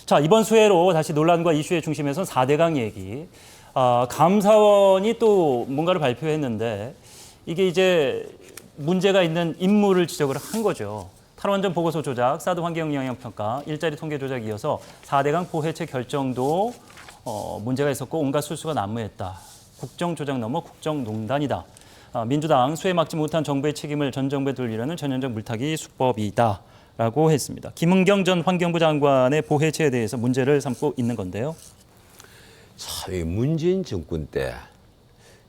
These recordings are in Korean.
자, 이번 수해로 다시 논란과 이슈의 중심에선 4대강 얘기. 감사원이 또 뭔가를 발표했는데 이게 이제 문제가 있는 인물을 지적을 한 거죠. 탈원전 보고서 조작, 사드 환경 영향 평가, 일자리 통계 조작에 이어서 4대강 포해체 결정도 문제가 있었고 온갖 술수가 난무했다. 국정조작 넘어 국정농단이다. 민주당 수해 막지 못한 정부의 책임을 전 정부에 돌리려는 전형적 물타기 수법이다. 라고 했습니다. 김은경 전 환경부 장관의 포해체에 대해서 문제를 삼고 있는 건데요. 참, 문재인 정권 때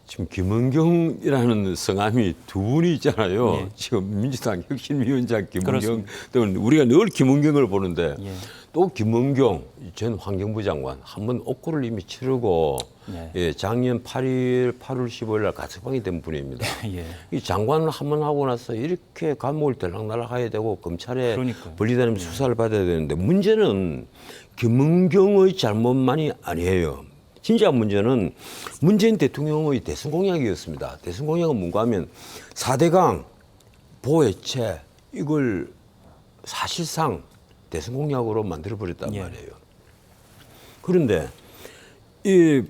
지금 김은경이라는 성함이 두 분이 있잖아요. 예. 지금 민주당 혁신위원장 김은경 그렇습니다. 때문에 우리가 늘 김은경을 보는데 예. 또 김은경 전 환경부 장관 한번 옥고를 이미 치르고 예. 예, 작년 8월 15일 날 가석방이 된 분입니다. 예. 이 장관을 한번 하고 나서 이렇게 감옥을 들락날락 해야 되고 검찰에 그러니까요. 분리되면 수사를 받아야 되는데 문제는 김은경의 잘못만이 아니에요. 진짜 문제는 문재인 대통령의 대선 공약이었습니다. 대선 공약은 뭔가 하면 4대강 보해체 이걸 사실상 대선 공약으로 만들어버렸단 예. 말이에요. 그런데 이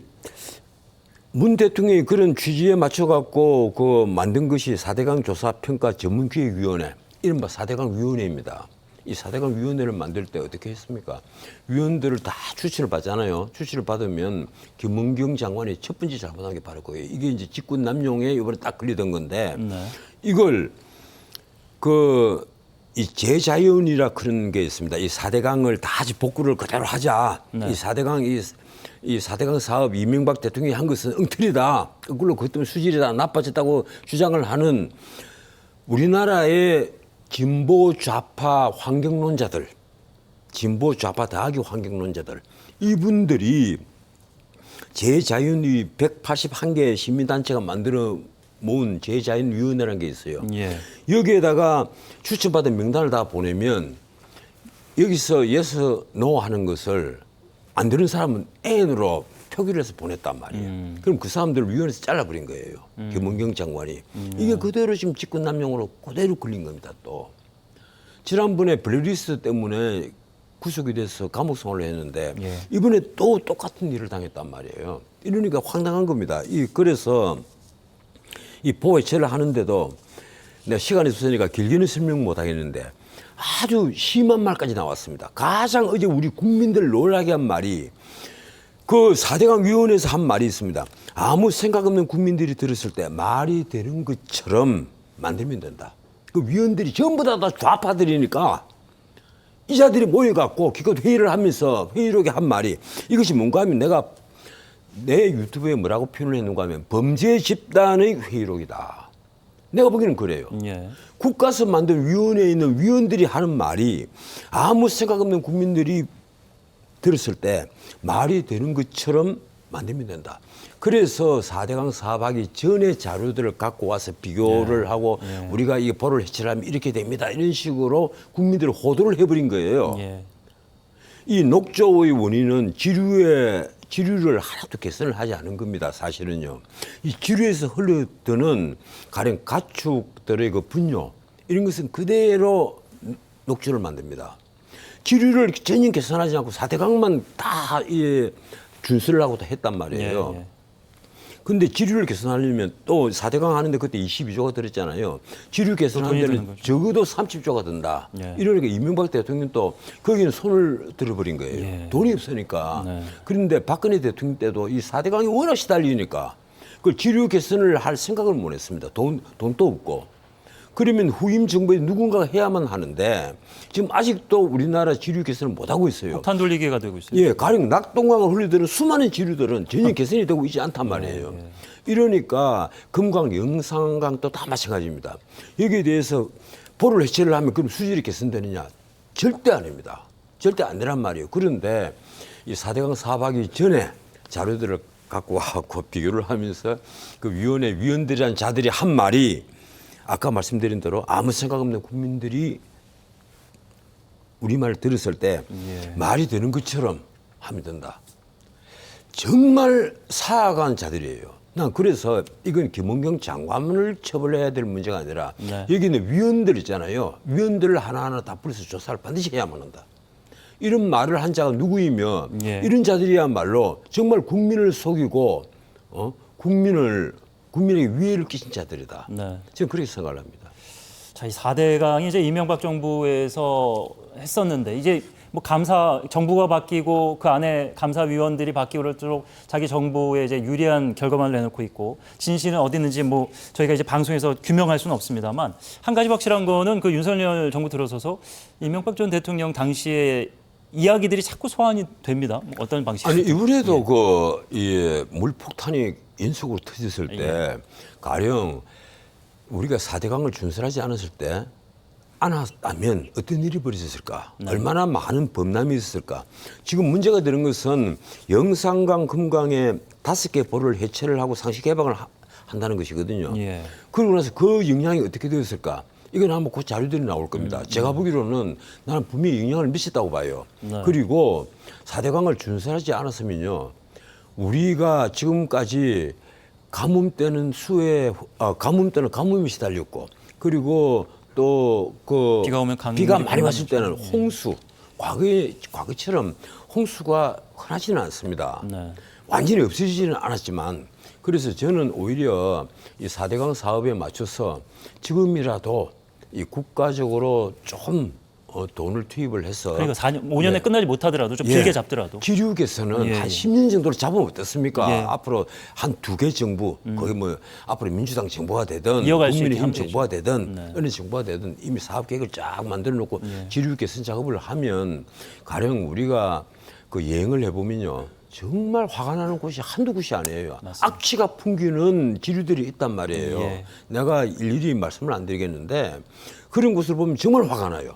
문 대통령이 그런 취지에 맞춰갖고 그 만든 것이 4대강 조사평가 전문기획위원회, 이른바 4대강 위원회입니다. 이 4대강 위원회를 만들 때 어떻게 했습니까? 위원들을 다 추천을 받잖아요. 추천을 받으면 김은경 장관이 첫 번째 잘못한 게 바로 그거예요. 이게 이제 직권 남용에 이번에 딱 걸리던 건데 네. 이걸 이 재자연이라 그런 게 있습니다. 이 4대강을 다시 복구를 그대로 하자. 네. 이 4대강 사업 이명박 대통령이 한 것은 엉터리다. 그걸로 그것 때문에 수질이 다 나빠졌다고 주장을 하는 우리나라의 진보 좌파 환경론자들, 진보 좌파 더하기 환경론자들, 이분들이 재자연위 181개 시민단체가 만들어 모은 재자연위원회라는 게 있어요. 예. 여기에다가 추천받은 명단을 다 보내면 여기서 yes, no 하는 것을 안 들은 사람은 N으로 표기를 해서 보냈단 말이에요. 그럼 그 사람들을 위원회에서 잘라버린 거예요. 김은경 장관이. 이게 그대로 지금 직권남용으로 그대로 걸린 겁니다. 또 지난번에 블랙리스트 때문에 구속이 돼서 감옥 생활을 했는데 예. 이번에 또 똑같은 일을 당했단 말이에요. 이러니까 황당한 겁니다. 그래서 이 보해체를 하는데도 내가 시간이 없으니까 길게는 설명 못 하겠는데 아주 심한 말까지 나왔습니다. 가장 어제 우리 국민들 놀라게 한 말이 그 4대강 위원회에서 한 말이 있습니다. 아무 생각 없는 국민들이 들었을 때 말이 되는 것처럼 만들면 된다. 그 위원들이 전부 다 좌파들이니까 이자들이 모여갖고 기껏 회의를 하면서 회의록에 한 말이 이것이 뭔가 하면 내가 내 유튜브에 뭐라고 표현을 했는가 하면 범죄 집단의 회의록이다. 내가 보기에는 그래요. 예. 국가에서 만든 위원회에 있는 위원들이 하는 말이 아무 생각 없는 국민들이 들었을 때 말이 되는 것처럼 만들면 된다. 그래서 4대강 사업하기 전에 자료들을 갖고 와서 비교를 하고 우리가 이 보를 해체하면 이렇게 됩니다. 이런 식으로 국민들을 호도를 해버린 거예요. 예. 이 녹조의 원인은 지류를 하나도 개선을 하지 않은 겁니다. 사실은요. 이 지류에서 흘러드는 가령 가축들의 그 분뇨 이런 것은 그대로 녹조를 만듭니다. 지류를 전혀 개선하지 않고 4대강만 다 준수를 하고 했단 말이에요. 예. 근데 지류를 개선하려면 또 4대강 하는데 그때 22조가 들었잖아요. 지류 개선하는 데는 적어도 30조가 든다. 예. 이러니까 이명박 대통령 또 거기는 손을 들어버린 거예요. 예. 돈이 없으니까. 네. 그런데 박근혜 대통령 때도 이 4대강이 워낙 시달리니까 그 지류 개선을 할 생각을 못 했습니다. 돈도 없고. 그러면 후임 정부에 누군가가 해야만 하는데 지금 아직도 우리나라 지류 개선을 못하고 있어요. 폭탄 돌리기가 되고 있어요. 예, 가령 낙동강을 흘러드는 수많은 지류들은 전혀 개선이 되고 있지 않단 말이에요. 이러니까 금강, 영산강도 다 마찬가지입니다. 여기에 대해서 보를 해체를 하면 그럼 수질이 개선되느냐? 절대 아닙니다. 절대 안 되란 말이에요. 그런데 이 4대강 사업하기 전에 자료들을 갖고 와서 비교를 하면서 그 위원들이란 자들이 한 말이 아까 말씀드린 대로 아무 생각 없는 국민들이 우리말을 들었을 때 말이 되는 것처럼 하면 된다. 정말 사악한 자들이에요. 난 그래서 이건 김은경 장관을 처벌해야 될 문제가 아니라 여기 있는 위원들 있잖아요. 위원들을 하나하나 다 불러서 조사를 반드시 해야만 한다. 이런 말을 한 자가 누구이며 예. 이런 자들이야말로 정말 국민을 속이고 국민에게 위해를 끼친 자들이다. 네. 저는 그렇게 생각을 합니다. 자, 이 4대강이 이제 이명박 정부에서 했었는데 이제 뭐 정부가 바뀌고 그 안에 감사위원들이 바뀌고 그럴수록 자기 정부에 이제 유리한 결과만을 내놓고 있고 진실은 어디 있는지 뭐 저희가 이제 방송에서 규명할 수는 없습니다만 한 가지 확실한 거는 그 윤석열 정부 들어서서 이명박 전 대통령 당시에 이야기들이 자꾸 소환이 됩니다. 뭐 어떤 방식으로? 아니 이번에도 이 물폭탄이 연속으로 터졌을 때 가령 우리가 4대강을 준설하지 않았을 때 않았다면 어떤 일이 벌어졌을까? 얼마나 많은 범람이 있었을까? 지금 문제가 되는 것은 영산강, 금강에 5개 보를 해체를 하고 상시 개방을 한다는 것이거든요. 예. 그러고 나서 그 영향이 어떻게 되었을까? 이건 아마 그 자료들이 나올 겁니다. 제가 보기로는 나는 분명히 영향을 미쳤다고 봐요. 네. 그리고 4대강을 준설하지 않았으면요. 우리가 지금까지 가뭄 때는 가뭄 때는 가뭄이 시달렸고 그리고 또 그 비가 오면 비가 많이 강물이 왔을 때는 홍수 과거처럼 홍수가 흔하지는 않습니다. 네. 완전히 없어지지는 않았지만 그래서 저는 오히려 이 4대강 사업에 맞춰서 지금이라도 이 국가적으로 좀 돈을 투입을 해서 그러니까 5년에 예. 끝나지 못하더라도 좀 길게 잡더라도 기륙에서는 예, 한 예. 10년 정도로 잡으면 어떻습니까? 예. 앞으로 한 2개 정부, 거기 뭐 앞으로 민주당 정부가 되든 이어갈 수 있게 국민의힘 하면 정부가 되든 네. 어느 정부가 되든 이미 사업 계획을 쫙 만들어 놓고 지류 개선 작업을 하면 가령 우리가 그 여행을 해보면요. 정말 화가 나는 곳이 한두 곳이 아니에요. 맞습니다. 악취가 풍기는 지류들이 있단 말이에요. 예. 내가 일일이 말씀을 안 드리겠는데 그런 곳을 보면 정말 화가 나요.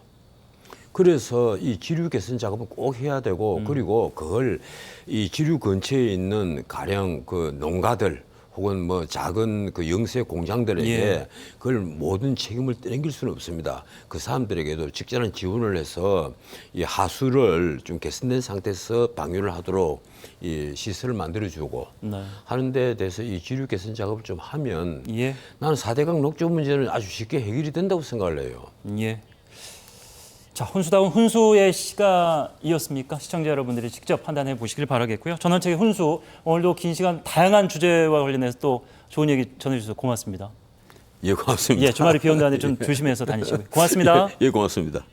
그래서 이 지류 개선 작업은 꼭 해야 되고 그리고 그걸 이 지류 근처에 있는 가령 그 농가들 혹은 뭐 작은 그 영세 공장들에게 예. 그걸 모든 책임을 떠넘길 수는 없습니다. 그 사람들에게도 적절한 지원을 해서 이 하수를 좀 개선된 상태에서 방류를 하도록 이 시설을 만들어주고 네. 하는 데 대해서 이 지류 개선 작업을 좀 하면 예. 나는 4대강 녹조 문제는 아주 쉽게 해결이 된다고 생각을 해요. 예. 자, 혼수다운 훈수의 시간이었습니까? 시청자 여러분들이 직접 판단해 보시길 바라겠고요. 전원책의 훈수, 오늘도 긴 시간 다양한 주제와 관련해서 또 좋은 얘기 전해주셔서 고맙습니다. 예, 고맙습니다. 예, 주말에 비 온다는데 좀 조심해서 다니시고요. 고맙습니다. 예, 고맙습니다.